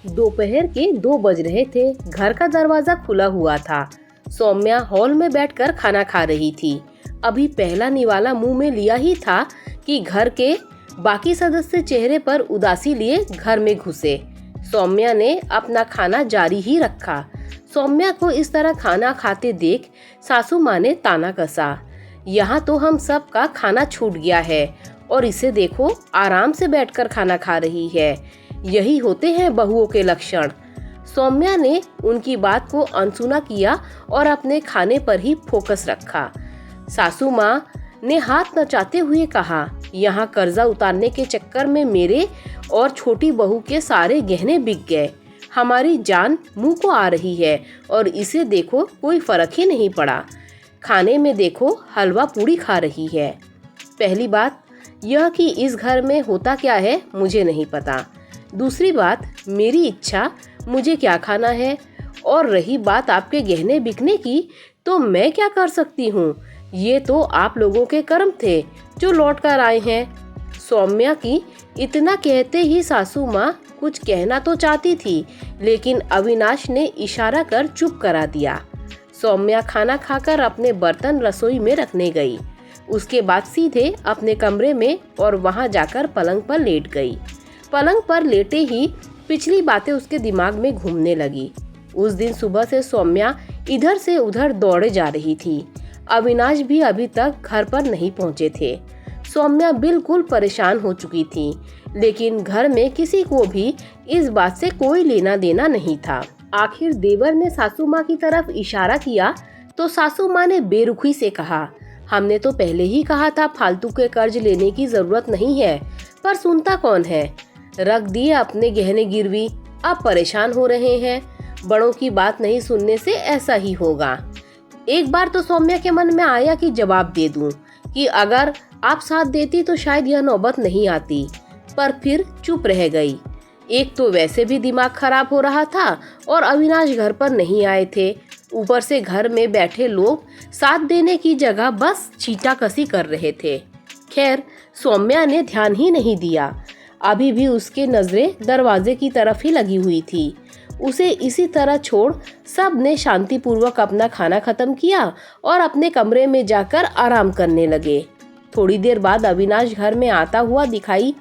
दोपहर के 2 बज रहे थे। घर का दरवाजा खुला हुआ था। सौम्या हॉल में बैठकर खाना खा रही थी। अभी पहला निवाला मुंह में लिया ही था कि घर के बाकी सदस्य चेहरे पर उदासी लिए घर में घुसे। सौम्या ने अपना खाना जारी ही रखा। सौम्या को इस तरह खाना खाते देख सासू माँ ने ताना कसा, यहाँ तो हम सब का खाना छूट गया है और इसे देखो आराम से बैठकर खाना खा रही है। यही होते हैं बहुओं के लक्षण। सौम्या ने उनकी बात को अनसुना किया और अपने खाने पर ही फोकस रखा। सासू माँ ने हाथ नचाते हुए कहा, यहाँ कर्जा उतारने के चक्कर में मेरे और छोटी बहू के सारे गहने बिक गए। हमारी जान मुंह को आ रही है और इसे देखो कोई फर्क ही नहीं पड़ा। खाने में देखो हलवा पूड़ी खा रही है। पहली बात यह कि इस घर में होता क्या है मुझे नहीं पता। दूसरी बात मेरी इच्छा मुझे क्या खाना है, और रही बात आपके गहने बिकने की तो मैं क्या कर सकती हूँ। ये तो आप लोगों के कर्म थे जो लौट कर आए हैं। सौम्या की इतना कहते ही सासू माँ कुछ कहना तो चाहती थी, लेकिन अविनाश ने इशारा कर चुप करा दिया। सौम्या खाना खाकर अपने बर्तन रसोई में रखने गई। उसके बाद सीधे अपने कमरे में और वहां जाकर पलंग पर लेट गई। पलंग पर लेटे ही पिछली बातें उसके दिमाग में घूमने लगी। उस दिन सुबह से सौम्या इधर से उधर दौड़े जा रही थी। अविनाश भी अभी तक घर पर नहीं पहुंचे थे। सौम्या बिल्कुल परेशान हो चुकी थी, लेकिन घर में किसी को भी इस बात से कोई लेना देना नहीं था। आखिर देवर ने सासू माँ की तरफ इशारा किया तो सासू माँ ने बेरुखी से कहा, हमने तो पहले ही कहा था फालतू के कर्ज लेने की जरूरत नहीं है, पर सुनता कौन है। रख दिए अपने गहने गिरवी, अब परेशान हो रहे हैं। बड़ों की बात नहीं सुनने से ऐसा ही होगा। एक बार तो सौम्या के मन में आया कि जवाब दे दूं कि अगर आप साथ देती तो शायद यह नौबत नहीं आती, पर फिर चुप रह गई। एक तो वैसे भी दिमाग खराब हो रहा था और अविनाश घर पर नहीं आए थे। ऊपर से घर में बैठे लोग साथ देने की जगह बस छींटाकसी कर रहे थे। खैर सौम्या ने ध्यान ही नहीं दिया। अभी भी उसके नजरें दरवाजे की तरफ ही लगी हुई थी। उसे इसी तरह छोड़ सब ने शांतिपूर्वक अपना खाना खत्म किया और अपने कमरे में जाकर आराम करने लगे। थोड़ी देर बाद अविनाश घर में आता हुआ दिखाई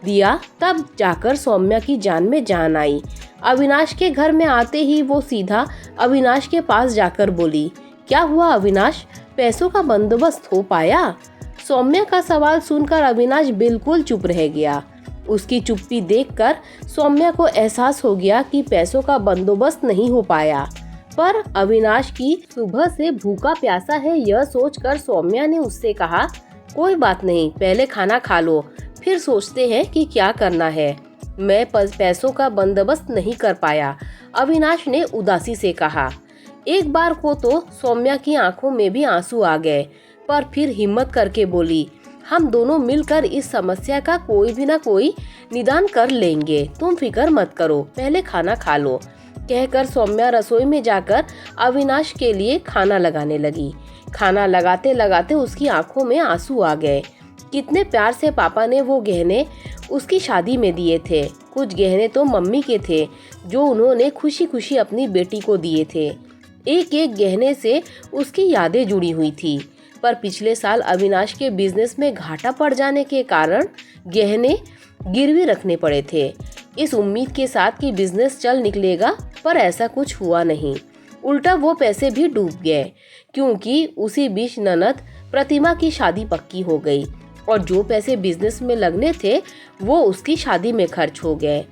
दिया, तब जाकर सौम्या की जान में जान आई। अविनाश के घर में आते ही वो सीधा अविनाश के पास जाकर बोली, क्या हुआ अविनाश, पैसों का बंदोबस्त हो पाया? सौम्या का सवाल सुनकर अविनाश बिल्कुल चुप रह गया। उसकी चुप्पी देखकर सौम्या को एहसास हो गया कि पैसों का बंदोबस्त नहीं हो पाया, पर अविनाश की सुबह से भूखा प्यासा है यह सोचकर सौम्या ने उससे कहा, कोई बात नहीं, पहले खाना खा लो, फिर सोचते हैं कि क्या करना है। मैं पैसों का बंदोबस्त नहीं कर पाया, अविनाश ने उदासी से कहा। एक बार को तो सौम्या की आंखों में भी आंसू आ गए, पर फिर हिम्मत करके बोली, हम दोनों मिलकर इस समस्या का कोई भी ना कोई निदान कर लेंगे, तुम फिक्र मत करो, पहले खाना खा लो। कहकर सौम्या रसोई में जाकर अविनाश के लिए खाना लगाने लगी। खाना लगाते लगाते उसकी आंखों में आंसू आ गए। कितने प्यार से पापा ने वो गहने उसकी शादी में दिए थे। कुछ गहने तो मम्मी के थे जो उन्होंने खुशी खुशी अपनी बेटी को दिए थे। एक एक गहने से उसकी यादें जुड़ी हुई थी, पर पिछले साल अविनाश के बिजनेस में घाटा पड़ जाने के कारण गहने गिरवी रखने पड़े थे, इस उम्मीद के साथ कि बिजनेस चल निकलेगा, पर ऐसा कुछ हुआ नहीं। उल्टा वो पैसे भी डूब गए, क्योंकि उसी बीच ननद प्रतिमा की शादी पक्की हो गई और जो पैसे बिजनेस में लगने थे वो उसकी शादी में खर्च हो गए।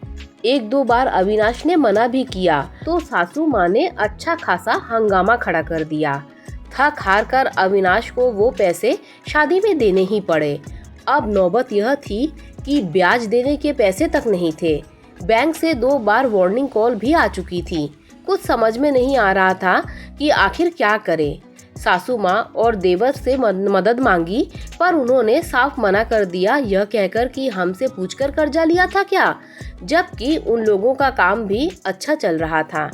एक दो बार अविनाश ने मना भी किया तो सासू माँ ने अच्छा खासा हंगामा खड़ा कर दिया। थक हार कर अविनाश को वो पैसे शादी में देने ही पड़े। अब नौबत यह थी कि ब्याज देने के पैसे तक नहीं थे। बैंक से 2 बार वार्निंग कॉल भी आ चुकी थी। कुछ समझ में नहीं आ रहा था कि आखिर क्या करे। सासू माँ और देवर से मदद मांगी, पर उन्होंने साफ मना कर दिया, यह कहकर कि हमसे पूछकर कर्जा लिया था क्या, जबकि उन लोगों का काम भी अच्छा चल रहा था।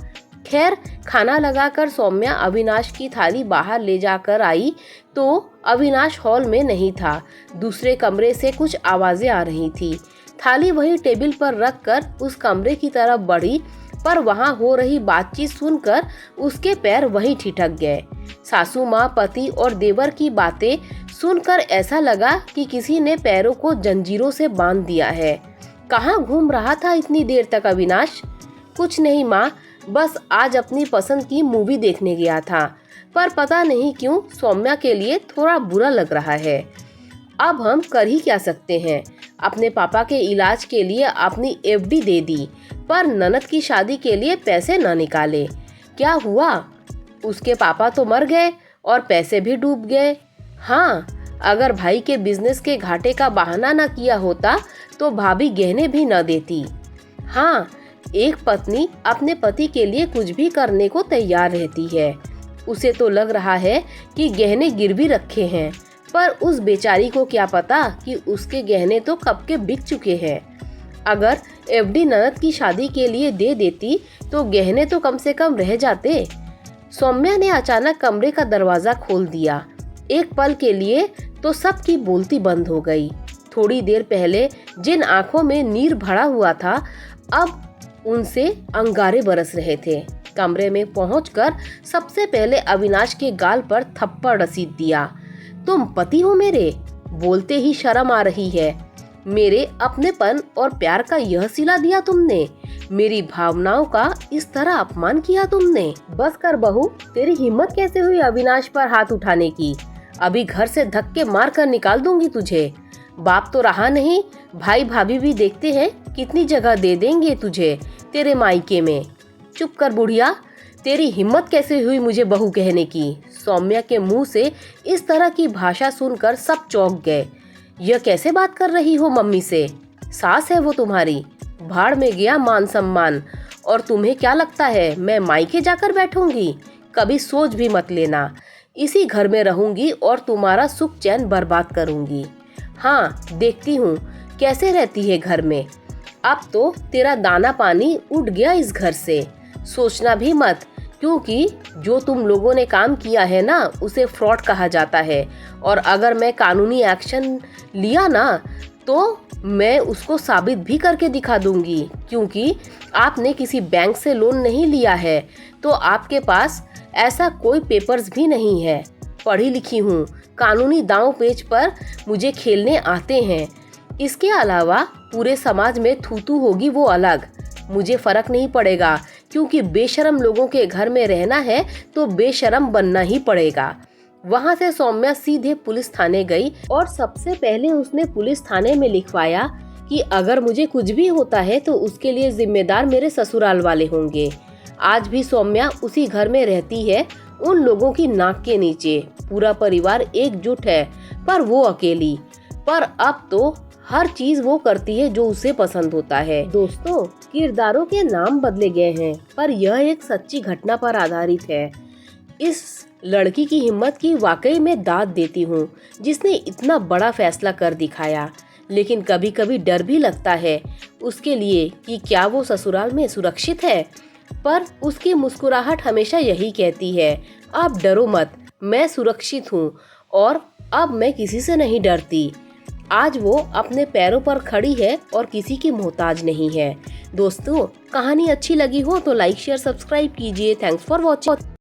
खैर खाना लगाकर सौम्या अविनाश की थाली बाहर ले जाकर आई तो अविनाश हॉल में नहीं था। दूसरे कमरे से कुछ आवाजें आ रही थी। थाली वही टेबल पर रखकर उस कमरे की तरफ बढ़ी, पर वहाँ हो रही बातचीत सुनकर उसके पैर वहीं ठिठक गए। सासू माँ, पति और देवर की बातें सुनकर ऐसा लगा कि किसी ने पैरों को जंजीरों से बांध दिया है। कहाँ घूम रहा था इतनी देर तक अविनाश? कुछ नहीं माँ, बस आज अपनी पसंद की मूवी देखने गया था, पर पता नहीं क्यों सौम्या के लिए थोड़ा बुरा लग रहा है। अब हम कर ही क्या सकते हैं। अपने पापा के इलाज के लिए अपनी एफडी दे दी, पर ननद की शादी के लिए पैसे न निकाले। क्या हुआ? उसके पापा तो मर गए और पैसे भी डूब गए। हाँ, अगर भाई के बिजनेस के घाटे का बहाना न किया होता तो भाभी गहने भी न देती। हाँ, एक पत्नी अपने पति के लिए कुछ भी करने को तैयार रहती है। उसे तो लग रहा है कि गहने गिरवी रखे हैं, पर उस बेचारी को क्या पता कि उसके गहने तो कब के बिक चुके हैं। अगर एफडी ननद की शादी के लिए दे देती तो गहने तो कम से कम रह जाते। सौम्या ने अचानक कमरे का दरवाजा खोल दिया। एक पल के लिए तो सबकी बोलती बंद हो गई। थोड़ी देर पहले जिन आंखों में नीर भरा हुआ था, अब उनसे अंगारे बरस रहे थे। कमरे में पहुंचकर सबसे पहले अविनाश के गाल पर थप्पड़ रसीद दिया। तुम पति हो मेरे? बोलते ही शर्म आ रही है। मेरे अपनेपन और प्यार का यह सिला दिया तुमने। मेरी भावनाओं का इस तरह अपमान किया तुमने। बस कर बहू, तेरी हिम्मत कैसे हुई अविनाश पर हाथ उठाने की? अभी घर से धक्के मार कर निकाल दूंगी तुझे। बाप तो रहा नहीं, भाई भाभी भी देखते हैं कितनी जगह दे देंगे तुझे तेरे मायके में। चुप कर बुढ़िया, तेरी हिम्मत कैसे हुई मुझे बहू कहने की? सौम्या के मुंह से इस तरह की भाषा सुनकर सब चौंक गए। यह कैसे बात कर रही हो मम्मी से? सास है वो तुम्हारी। भाड़ में गया मान सम्मान। और तुम्हें क्या लगता है मैं मायके जाकर बैठूंगी? कभी सोच भी मत लेना। इसी घर में रहूंगी और तुम्हारा सुख चैन बर्बाद करूंगी। हाँ, देखती हूँ कैसे रहती है घर में। अब तो तेरा दाना पानी उठ गया इस घर से। सोचना भी मत, क्योंकि जो तुम लोगों ने काम किया है ना, उसे फ्रॉड कहा जाता है। और अगर मैं कानूनी एक्शन लिया ना, तो मैं उसको साबित भी करके दिखा दूंगी। क्योंकि आपने किसी बैंक से लोन नहीं लिया है, तो आपके पास ऐसा कोई पेपर्स भी नहीं है। पढ़ी लिखी हूँ, कानूनी दांव पेच पर मुझे खेलने आते हैं। इसके अलावा पूरे समाज में थूथू होगी वो अलग, मुझे फर्क नहीं पड़ेगा, क्योंकि बेशरम लोगों के घर में रहना है तो बेशरम बनना ही पड़ेगा। वहां से सौम्या सीधे पुलिस थाने गई और सबसे पहले उसने पुलिस थाने में लिखवाया कि अगर मुझे कुछ भी होता है तो उसके लिए जिम्मेदार मेरे ससुराल वाले होंगे। आज भी सौम्या उसी घर में रहती है, उन लोगों की नाक के नीचे। पूरा परिवार एकजुट है, पर वो अकेली। पर अब तो हर चीज वो करती है जो उसे पसंद होता है। दोस्तों, किरदारों के नाम बदले गए हैं, पर यह एक सच्ची घटना पर आधारित है। इस लड़की की हिम्मत की वाकई में दाद देती हूँ, जिसने इतना बड़ा फैसला कर दिखाया। लेकिन कभी कभी डर भी लगता है उसके लिए कि क्या वो ससुराल में सुरक्षित है। पर उसकी मुस्कुराहट हमेशा यही कहती है, आप डरो मत, मैं सुरक्षित हूँ और अब मैं किसी से नहीं डरती। आज वो अपने पैरों पर खड़ी है और किसी की मोहताज नहीं है। दोस्तों, कहानी अच्छी लगी हो तो लाइक शेयर सब्सक्राइब कीजिए। Thanks for watching.